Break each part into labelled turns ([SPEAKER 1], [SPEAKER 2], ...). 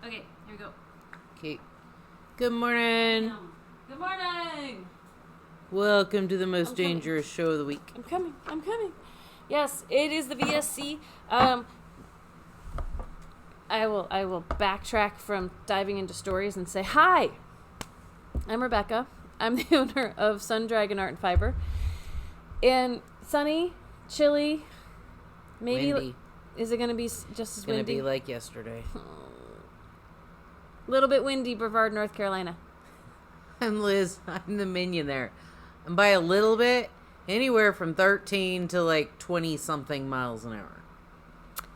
[SPEAKER 1] Okay, here we go.
[SPEAKER 2] Okay. Good morning.
[SPEAKER 1] Good morning.
[SPEAKER 2] Welcome to the most dangerous show of the week.
[SPEAKER 1] I'm coming. Yes, it is the VSC. I will backtrack from diving into stories and say, hi, I'm Rebecca. I'm the owner of Sun Dragon Art and Fiber. And sunny, chilly, maybe.
[SPEAKER 2] Windy.
[SPEAKER 1] Is it going to be just as windy?
[SPEAKER 2] It's going to be like yesterday.
[SPEAKER 1] A little bit windy, Brevard, North Carolina.
[SPEAKER 2] I'm Liz. I'm the minion there. And by a little bit, anywhere from 13 to like 20-something miles an hour.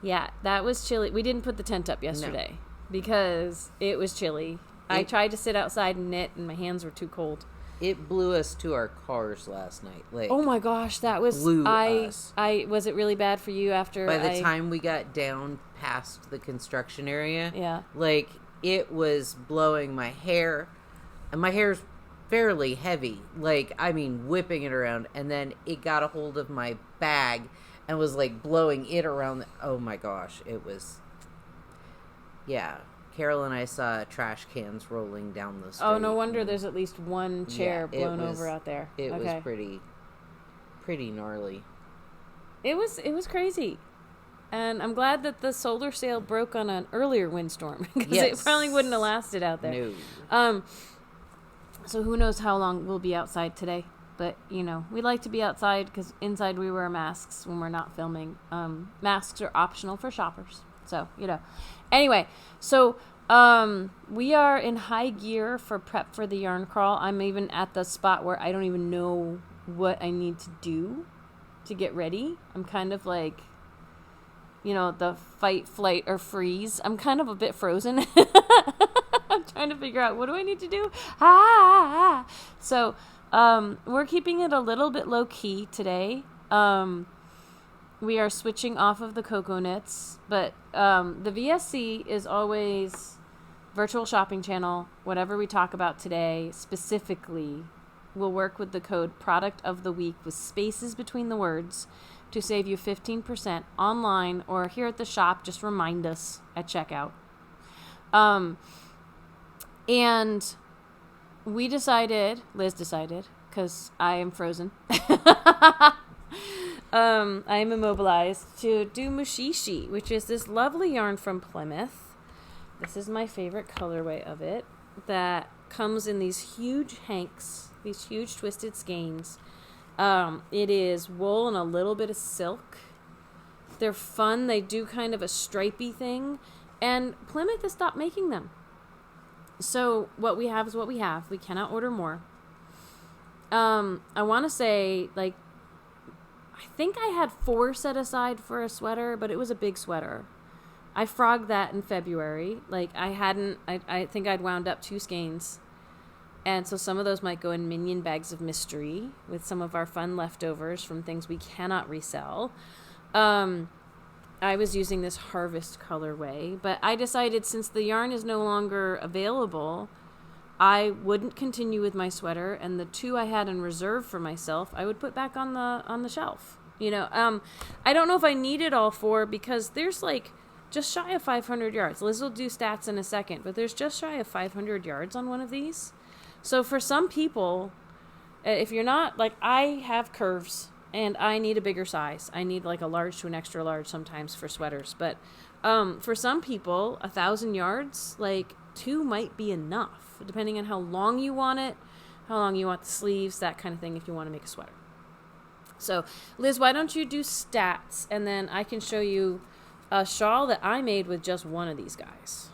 [SPEAKER 1] Yeah, that was chilly. We didn't put the tent up yesterday because it was chilly. I tried to sit outside and knit, and my hands were too cold.
[SPEAKER 2] It blew us to our cars last night. Like,
[SPEAKER 1] oh my gosh, that was
[SPEAKER 2] blew us.
[SPEAKER 1] Was it really bad for you after?
[SPEAKER 2] By the time we got down past the construction area,
[SPEAKER 1] yeah,
[SPEAKER 2] like it was blowing my hair, and my hair's fairly heavy. Like, I mean, whipping it around, and then it got a hold of my bag and was like blowing it around. Oh my gosh, it was. Yeah. Carol and I saw trash cans rolling down the street.
[SPEAKER 1] Oh, no wonder there's at least one chair blown over out there.
[SPEAKER 2] It was pretty gnarly.
[SPEAKER 1] It was crazy. And I'm glad that the solar sail broke on an earlier windstorm because it probably wouldn't have lasted out there.
[SPEAKER 2] No.
[SPEAKER 1] So who knows how long we'll be outside today. But, you know, we like to be outside because inside we wear masks when we're not filming. Masks are optional for shoppers. So, you know. Anyway, so we are in high gear for prep for the yarn crawl. I'm even at the spot where I don't even know what I need to do to get ready. I'm kind of like, you know, the fight, flight, or freeze. I'm kind of a bit frozen. I'm trying to figure out what do I need to do. So we're keeping it a little bit low key today. We are switching off of the cocoa knits, but the VSC is always virtual shopping channel. Whatever we talk about today specifically will work with the code product of the week with spaces between the words to save you 15% online or here at the shop. Just remind us at checkout. And Liz decided, because I am frozen. I am immobilized to do Mushishi, which is this lovely yarn from Plymouth. This is my favorite colorway of it, that comes in these huge hanks, these huge twisted skeins. It is wool and a little bit of silk. They're fun. They do kind of a stripy thing, and Plymouth has stopped making them. So what we have is what we have. We cannot order more. I want to say, like, I think I had 4 set aside for a sweater, but it was a big sweater. I frogged that in February. Like, I think I'd wound up 2 skeins. And so some of those might go in minion bags of mystery with some of our fun leftovers from things we cannot resell. I was using this Harvest colorway, but I decided since the yarn is no longer available, I wouldn't continue with my sweater, and the 2 I had in reserve for myself, I would put back on the shelf. You know, I don't know if I needed all 4 because there's like just shy of 500 yards. Liz will do stats in a second, but there's just shy of 500 yards on one of these. So for some people, if you're not, like, I have curves and I need a bigger size. I need like a large to an extra large sometimes for sweaters. But for some people, 1,000 yards, like 2 might be enough, depending on how long you want it, how long you want the sleeves, that kind of thing, if you want to make a sweater. So, Liz, why don't you do stats, and then I can show you a shawl that I made with just one of these guys.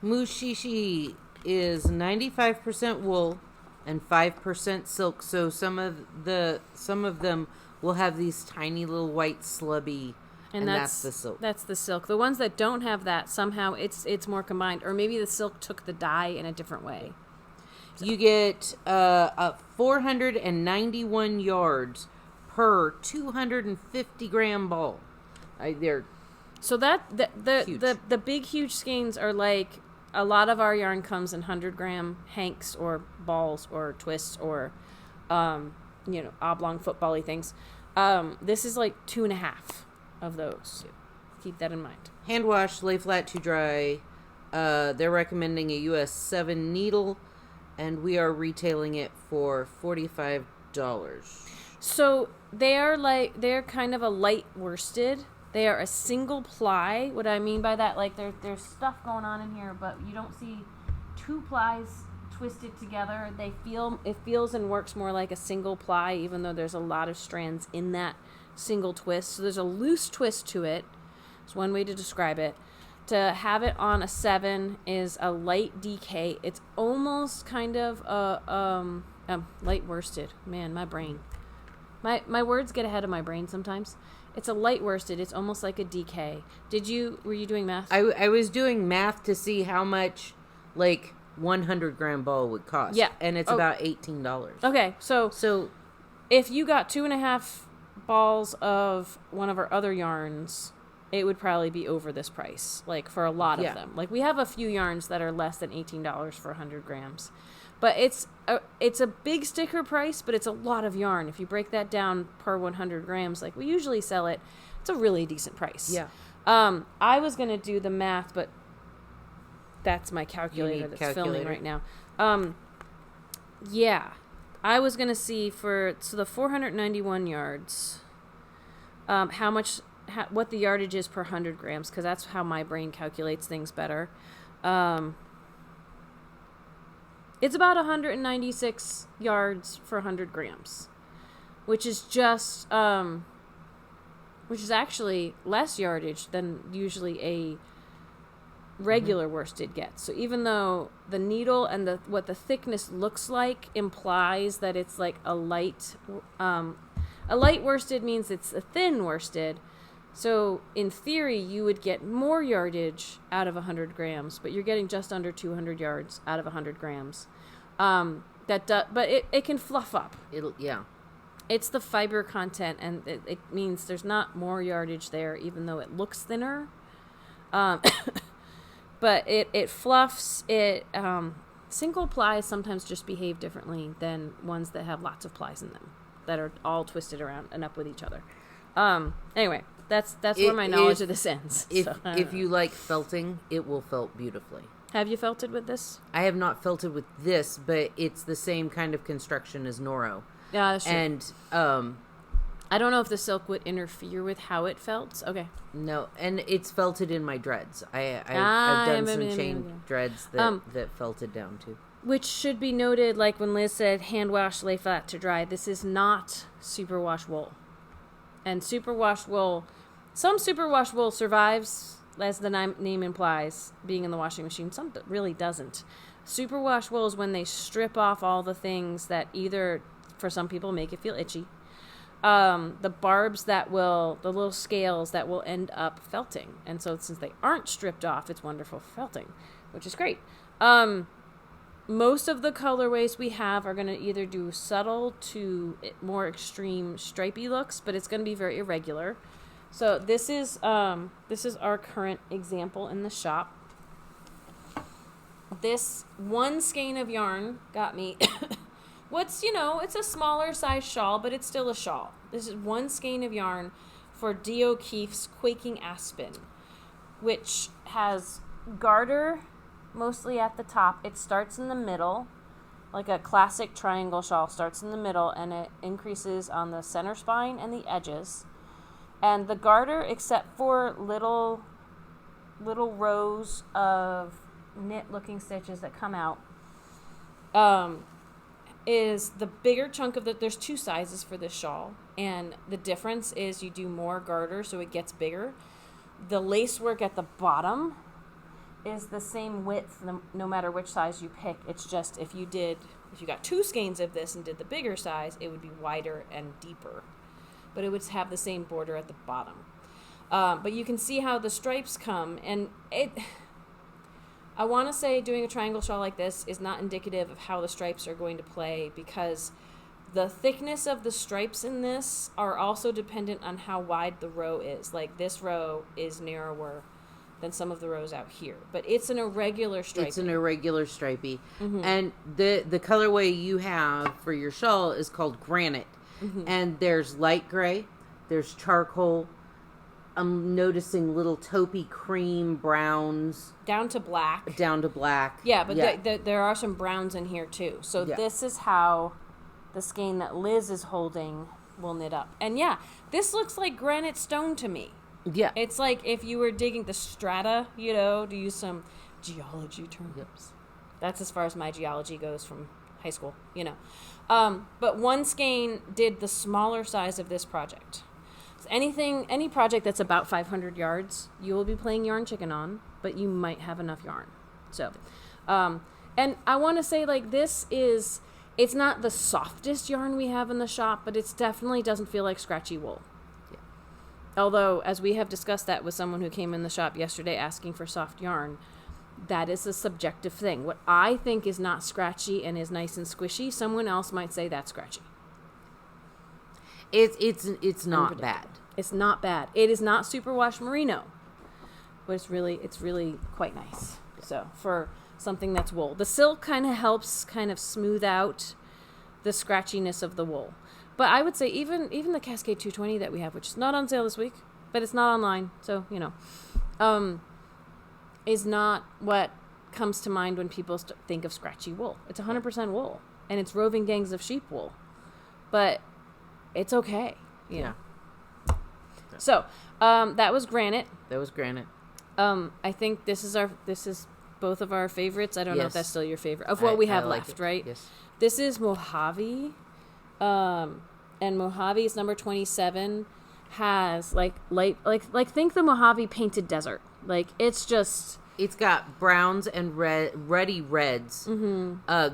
[SPEAKER 2] Mushishi is 95% wool and 5% silk, so some of them will have these tiny little white slubby. And that's the silk. That's
[SPEAKER 1] the silk. The ones that don't have that, somehow it's more combined. Or maybe the silk took the dye in a different way.
[SPEAKER 2] So. You get 491 yards per 250 gram ball. They're
[SPEAKER 1] so the big huge skeins are like, a lot of our yarn comes in 100 gram hanks or balls or twists or oblong football-y things. This is like 2.5 of those. Keep that in mind.
[SPEAKER 2] Hand wash, lay flat to dry. They're recommending a US 7 needle, and we are retailing it for $45.
[SPEAKER 1] So they're kind of a light worsted. They are a single ply. What I mean by that, like there's stuff going on in here, but you don't see two plies twisted together. It feels and works more like a single ply, even though there's a lot of strands in that single twist. So there's a loose twist to it. It's one way to describe it. To have it on a 7 is a light DK. It's almost kind of a light worsted. Man, my brain. My words get ahead of my brain sometimes. It's a light worsted. It's almost like a DK. Were you doing math?
[SPEAKER 2] I was doing math to see how much, like, 100-gram ball would cost.
[SPEAKER 1] Yeah.
[SPEAKER 2] And it's about $18.
[SPEAKER 1] Okay, so if you got 2.5 balls of one of our other yarns, it would probably be over this price, like, for a lot of them. Like, we have a few yarns that are less than $18 for 100 grams. But it's a big sticker price, but it's a lot of yarn. If you break that down per 100 grams, like we usually sell it, it's a really decent price.
[SPEAKER 2] Yeah.
[SPEAKER 1] I was going to do the math, but that's my calculator that's filming right now. Yeah. I was going to see the 491 yards, what the yardage is per 100 grams, because that's how my brain calculates things better. It's about 196 yards for 100 grams, which is actually less yardage than usually a regular worsted gets. So even though the needle and what the thickness looks like implies that it's like a light worsted means it's a thin worsted. So in theory, you would get more yardage out of 100 grams, but you're getting just under 200 yards out of 100 grams. But it can fluff up. It's the fiber content, and it means there's not more yardage there, even though it looks thinner. But it fluffs. Single plies sometimes just behave differently than ones that have lots of plies in them, that are all twisted around and up with each other. Anyway. That's where my knowledge of this ends.
[SPEAKER 2] If you like felting, it will felt beautifully.
[SPEAKER 1] Have you felted with this?
[SPEAKER 2] I have not felted with this, but it's the same kind of construction as Noro.
[SPEAKER 1] Yeah, that's true.
[SPEAKER 2] And
[SPEAKER 1] I don't know if the silk would interfere with how it felt. Okay.
[SPEAKER 2] No, and it's felted in my dreads. I've done some chain dreads that felted down too.
[SPEAKER 1] Which should be noted, like when Liz said, hand wash, lay flat to dry. This is not superwash wool. And superwash wool, some superwash wool survives, as the name implies, being in the washing machine. Some really doesn't. Superwash wool is when they strip off all the things that either, for some people, make it feel itchy. The barbs the little scales that will end up felting. And so since they aren't stripped off, it's wonderful for felting, which is great. Most of the colorways we have are going to either do subtle to more extreme stripy looks, but it's going to be very irregular. So this is our current example in the shop. This one skein of yarn got me it's a smaller size shawl, but it's still a shawl. This is one skein of yarn for Dee O'Keefe's Quaking Aspen, which has garter mostly at the top. It starts in the middle, like a classic triangle shawl starts in the middle, and it increases on the center spine and the edges. And the garter, except for little rows of knit-looking stitches that come out, is the bigger chunk of there's two sizes for this shawl, and the difference is you do more garter, so it gets bigger. The lace work at the bottom is the same width no matter which size you pick. It's just if you got two skeins of this and did the bigger size, it would be wider and deeper, but it would have the same border at the bottom. But you can see how the stripes come, and I want to say doing a triangle shawl like this is not indicative of how the stripes are going to play, because the thickness of the stripes in this are also dependent on how wide the row is. Like this row is narrower than some of the rows out here, but it's an irregular stripy.
[SPEAKER 2] It's an irregular stripy. Mm-hmm. And the colorway you have for your shawl is called Granite. Mm-hmm. And there's light gray, there's charcoal, I'm noticing little taupey cream browns.
[SPEAKER 1] Down to black.
[SPEAKER 2] Yeah,
[SPEAKER 1] but there are some browns in here too. So this is how the skein that Liz is holding will knit up. And yeah, this looks like granite stone to me.
[SPEAKER 2] Yeah.
[SPEAKER 1] It's like if you were digging the strata, to use some geology terms.
[SPEAKER 2] Yep.
[SPEAKER 1] That's as far as my geology goes from high school, But one skein did the smaller size of this project. So any project that's about 500 yards, you will be playing yarn chicken on, but you might have enough yarn. So, and I want to say, like, it's not the softest yarn we have in the shop, but it definitely doesn't feel like scratchy wool.
[SPEAKER 2] Yeah.
[SPEAKER 1] Although, as we have discussed that with someone who came in the shop yesterday asking for soft yarn, that is a subjective thing. What I think is not scratchy and is nice and squishy, someone else might say that's scratchy.
[SPEAKER 2] It's not bad.
[SPEAKER 1] It's not bad. It is not superwash merino, but it's really quite nice. So for something that's wool, the silk kind of helps kind of smooth out the scratchiness of the wool. But I would say even the Cascade 220 that we have, which is not on sale this week, but it's not online, so is not what comes to mind when people think of scratchy wool. It's 100% wool, and it's roving gangs of sheep wool, but it's okay.
[SPEAKER 2] Yeah.
[SPEAKER 1] So that was granite. I think this is both of our favorites. I don't know if that's still your favorite of what we have left, right?
[SPEAKER 2] Yes.
[SPEAKER 1] This is Mojave, and Mojave's number 27 has like think the Mojave painted desert. Like it's
[SPEAKER 2] got browns and ruddy reds,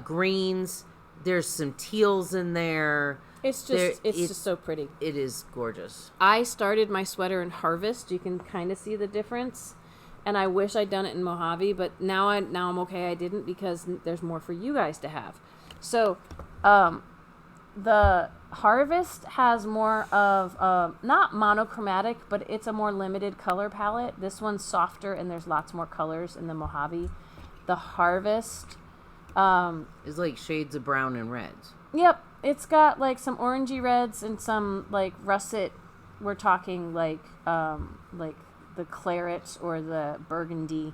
[SPEAKER 2] greens. There's some teals in there.
[SPEAKER 1] It's just so pretty.
[SPEAKER 2] It is gorgeous.
[SPEAKER 1] I started my sweater in Harvest. You can kind of see the difference. And I wish I'd done it in Mojave, but now I'm okay I didn't, because there's more for you guys to have. So, the Harvest has more of, not monochromatic, but it's a more limited color palette. This one's softer and there's lots more colors in the Mojave. The Harvest,
[SPEAKER 2] is like shades of brown and reds.
[SPEAKER 1] Yep. It's got like some orangey reds and some like russet. We're talking like the claret or the burgundy,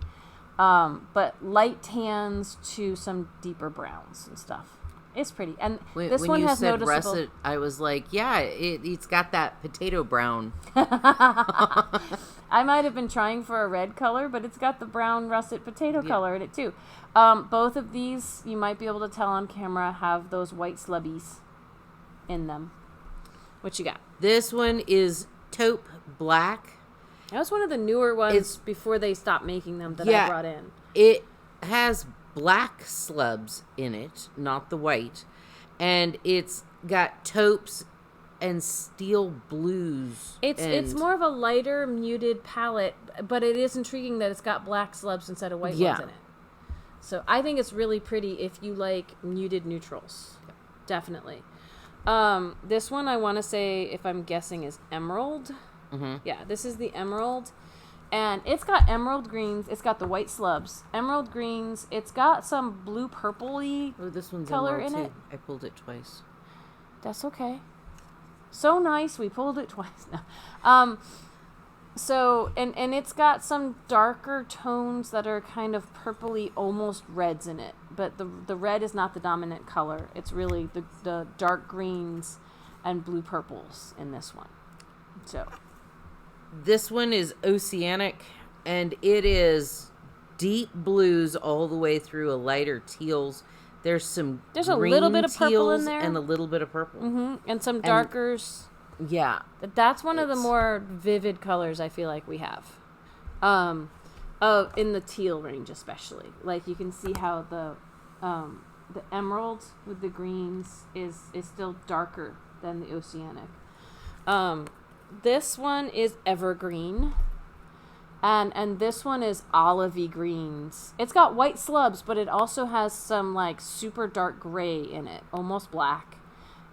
[SPEAKER 1] but light tans to some deeper browns and stuff. It's pretty, and this one has noticeable. When you said russet,
[SPEAKER 2] I was like, yeah, it's got that potato brown.
[SPEAKER 1] I might have been trying for a red color, but it's got the brown russet potato color in it too. Both of these, you might be able to tell on camera, have those white slubbies in them. What you got?
[SPEAKER 2] This one is taupe black.
[SPEAKER 1] That was one of the newer ones before they stopped making them that I brought in.
[SPEAKER 2] It has black slubs in it, not the white. And it's got taupes and steel blues.
[SPEAKER 1] It's more of a lighter, muted palette, but it is intriguing that it's got black slubs instead of white ones in it. So I think it's really pretty if you like muted neutrals. Definitely. This one I want to say, if I'm guessing, is emerald. Mm-hmm. Yeah, this is the emerald. And it's got emerald greens. It's got the white slubs. Emerald greens. It's got some blue purpley
[SPEAKER 2] this one's
[SPEAKER 1] color in
[SPEAKER 2] too.
[SPEAKER 1] it.
[SPEAKER 2] I pulled it twice.
[SPEAKER 1] That's okay. So nice. We pulled it twice now. So, and it's got some darker tones that are kind of purpley, almost reds in it. But the red is not the dominant color. It's really the dark greens and blue purples in this one. So,
[SPEAKER 2] this one is oceanic, and it is deep blues all the way through a lighter teals. There's a little bit of purple in there, and a little bit of purple,
[SPEAKER 1] and some darkers.
[SPEAKER 2] Yeah,
[SPEAKER 1] that's one of the more vivid colors I feel like we have. In the teal range especially. Like you can see how the emerald with the greens is still darker than the oceanic. This one is evergreen. And this one is olivey greens. It's got white slubs, but it also has some like super dark gray in it, almost black.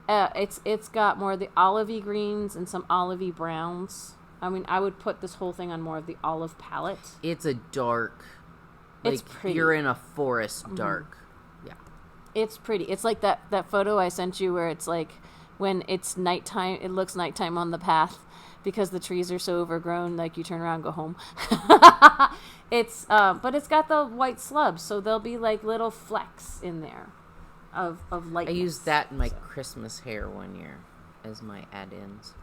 [SPEAKER 1] It's got more of the olivey greens and some olivey browns. I mean, I would put this whole thing on more of the olive palette.
[SPEAKER 2] It's a dark. Like,
[SPEAKER 1] it's pretty.
[SPEAKER 2] You're in a forest dark. Yeah.
[SPEAKER 1] It's pretty. It's like that photo I sent you where it's like when it's nighttime, it looks nighttime on the path, because the trees are so overgrown, like you turn around and go home. It's but it's got the white slubs, so there'll be like little flecks in there of lightness.
[SPEAKER 2] I used that in my Christmas hair one year as my add-ins.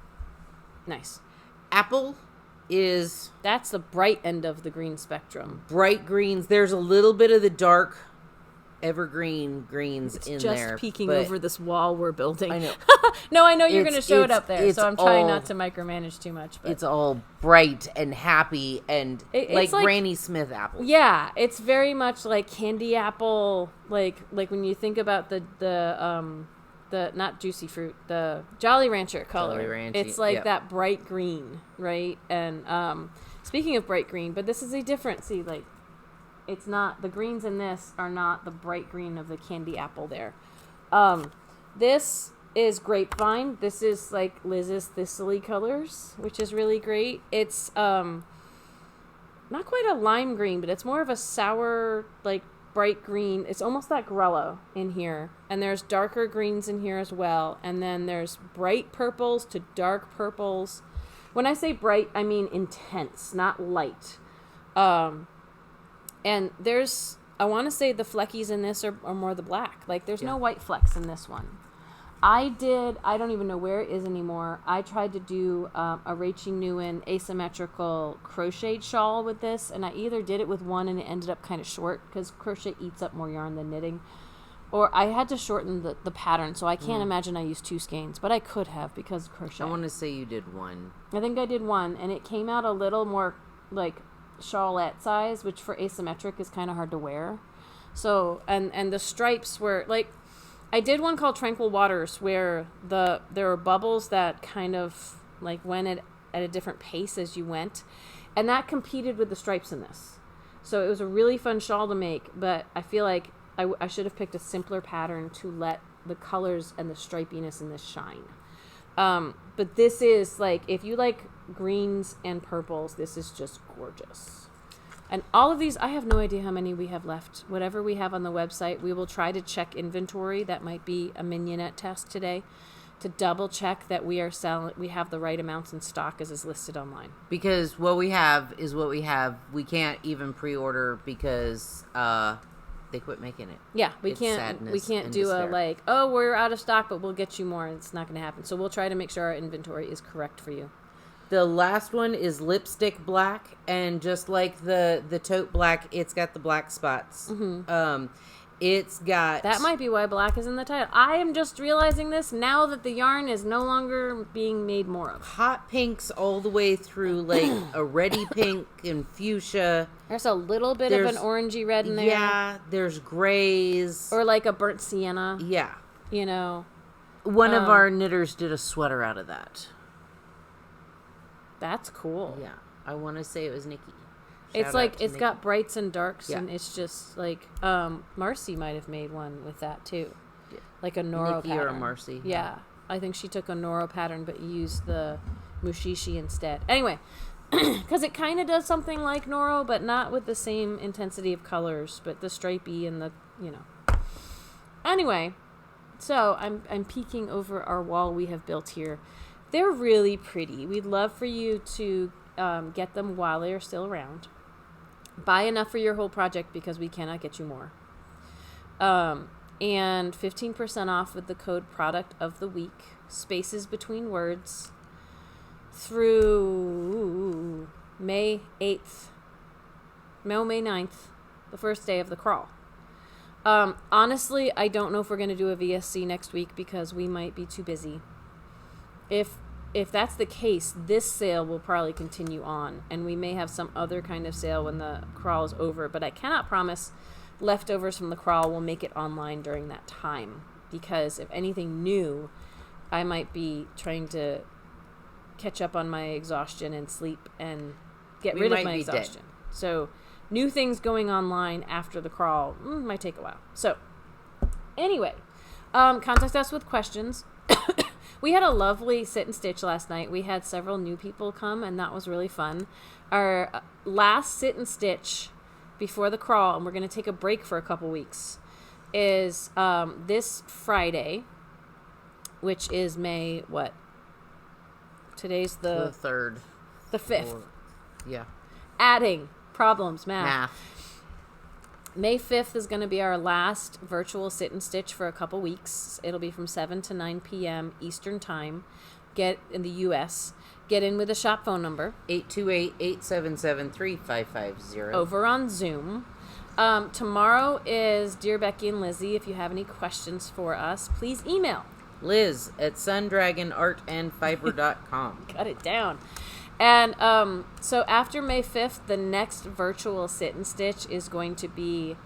[SPEAKER 1] Nice.
[SPEAKER 2] Apple is...
[SPEAKER 1] That's the bright end of the green spectrum.
[SPEAKER 2] Bright greens. There's a little bit of the dark evergreen greens in there.
[SPEAKER 1] Just peeking over this wall we're building.
[SPEAKER 2] I know.
[SPEAKER 1] No, I know you're going to show it up there, so I'm trying
[SPEAKER 2] all,
[SPEAKER 1] not to micromanage too much. But
[SPEAKER 2] it's all bright and happy and like Granny Smith apples.
[SPEAKER 1] Yeah, it's very much like candy apple, like when you think about the not juicy fruit, the Jolly Rancher color.
[SPEAKER 2] Jolly Rancher,
[SPEAKER 1] it's like that bright green, right? And speaking of bright green, but this is a different, like, it's not, the greens in this are not the bright green of the candy apple there. This is grapevine. This is like Liz's thistly colors, which is really great. It's not quite a lime green, but it's more of a sour, like, bright green. It's almost that Grello in here. And there's darker greens in here as well. And then there's bright purples to dark purples. When I say bright, I mean intense, not light. And there's, I want to say the fleckies in this are more the black. Like, there's no white flecks in this one. I don't even know where it is anymore. I tried to do a Rachel Nguyen asymmetrical crocheted shawl with this, and I either did it with one and it ended up kind of short because crochet eats up more yarn than knitting, or I had to shorten the pattern, so I can't imagine I used 2 skeins, but I could have because of crochet.
[SPEAKER 2] I want to say you did one.
[SPEAKER 1] I think I did one, and it came out a little more like shawlette size, which for asymmetric is kind of hard to wear. So, and the stripes were like, I did one called Tranquil Waters where there were bubbles that kind of like went at a different pace as you went, and that competed with the stripes in this. So it was a really fun shawl to make, but I feel like I should have picked a simpler pattern to let the colors and the stripiness in this shine. But this is like, if you like greens and purples, this is just gorgeous. And all of these, I have no idea how many we have left. Whatever we have on the website, we will try to check inventory. That might be a mignonette test today to double check that we have the right amounts in stock as is listed online.
[SPEAKER 2] Because what we have is what we have. We can't even pre-order because they quit making it.
[SPEAKER 1] Yeah, we can't do
[SPEAKER 2] despair.
[SPEAKER 1] a like, oh, we're out of stock, but we'll get you more. It's not going to happen. So we'll try to make sure our inventory is correct for you.
[SPEAKER 2] The last one is lipstick black, and just like the taupe black, it's got the black spots. Mm-hmm. It's got...
[SPEAKER 1] That might be why black is in the title. I am just realizing this now that the yarn is no longer being made more of.
[SPEAKER 2] Hot pinks all the way through, like a reddy pink and fuchsia.
[SPEAKER 1] There's a little bit of an orangey red in there.
[SPEAKER 2] Yeah, there's grays.
[SPEAKER 1] Or like a burnt sienna.
[SPEAKER 2] Yeah.
[SPEAKER 1] You know.
[SPEAKER 2] One of our knitters did a sweater out of that.
[SPEAKER 1] That's cool.
[SPEAKER 2] Yeah. I want to say it was Nikki.
[SPEAKER 1] It's like, it's Nikki. Got brights and darks,
[SPEAKER 2] yeah.
[SPEAKER 1] and it's just like, Marcy might have made one with that too. Yeah. Like a Noro
[SPEAKER 2] Nikki
[SPEAKER 1] pattern.
[SPEAKER 2] or a Marcy.
[SPEAKER 1] Yeah. I think she took a Noro pattern, but used the Mushishi instead. Anyway, because it kind of does something like Noro, but not with the same intensity of colors, but the stripey and the, you know. Anyway, so I'm peeking over our wall we have built here. They're really pretty. We'd love for you to get them while they are still around. Buy enough for your whole project because we cannot get you more. And 15% off with the code product of the week. Spaces between words. Through May 8th. No, May 9th. The first day of the crawl. Honestly, I don't know if we're going to do a VSC next week because we might be too busy. If that's the case, this sale will probably continue on, and we may have some other kind of sale when the crawl is over, but I cannot promise leftovers from the crawl will make it online during that time, because if anything new, I might be trying to catch up on my exhaustion and sleep and get rid of my exhaustion. Dead. So new things going online after the crawl might take a while. So anyway, contact us with questions. We had a lovely sit and stitch last night. We had several new people come, and that was really fun. Our last sit and stitch before the crawl, and we're going to take a break for a couple weeks, is this Friday, which is May, Today's
[SPEAKER 2] The 3rd.
[SPEAKER 1] the 5th.
[SPEAKER 2] Yeah.
[SPEAKER 1] Adding problems, math.
[SPEAKER 2] Math.
[SPEAKER 1] May 5th is going to be our last virtual sit and stitch for a couple weeks. It'll be from 7 to 9 p.m. Eastern Time. Get in the U.S. Get in with a shop phone number.
[SPEAKER 2] 828-877-3550.
[SPEAKER 1] Over on Zoom. Tomorrow is Dear Becky and Lizzie. If you have any questions for us, please email.
[SPEAKER 2] Liz at sundragonartandfiber.com.
[SPEAKER 1] Cut it down. And so after May 5th, the next virtual sit and stitch is going to be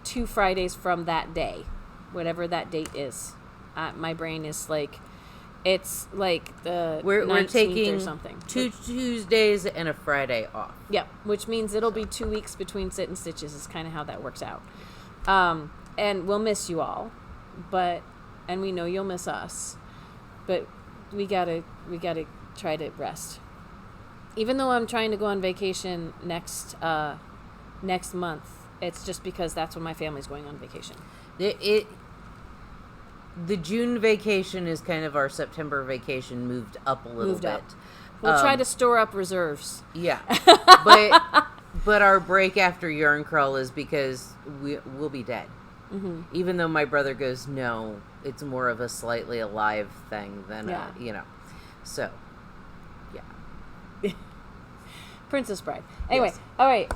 [SPEAKER 1] 2 Fridays from that day, whatever that date is. My brain is like, it's like the
[SPEAKER 2] We're
[SPEAKER 1] 19th
[SPEAKER 2] taking
[SPEAKER 1] or something.
[SPEAKER 2] 2 Tuesdays and a Friday off.
[SPEAKER 1] Yep, which means it'll be 2 weeks between sit and stitches is kind of how that works out. And we'll miss you all, and we know you'll miss us, but we gotta try to rest. Even though I'm trying to go on vacation next month, it's just because that's when my family's going on vacation.
[SPEAKER 2] The June vacation is kind of our September vacation moved up a little bit.
[SPEAKER 1] We'll try to store up reserves.
[SPEAKER 2] Yeah. But our break after yarn crawl is because we'll be dead. Mm-hmm. Even though my brother goes, no, it's more of a slightly alive thing than, So, yeah.
[SPEAKER 1] Princess Bride. Anyway,
[SPEAKER 2] Yes.
[SPEAKER 1] All right.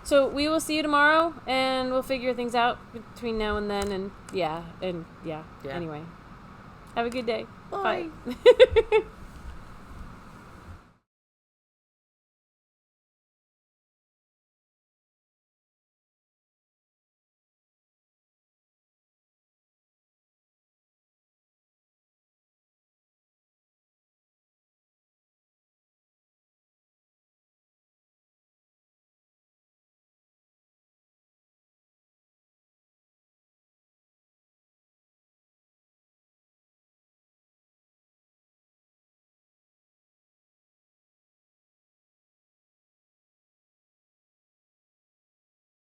[SPEAKER 1] So we will see you tomorrow, and we'll figure things out between now and then. And yeah. Anyway, have a good day.
[SPEAKER 2] Bye.
[SPEAKER 1] Bye.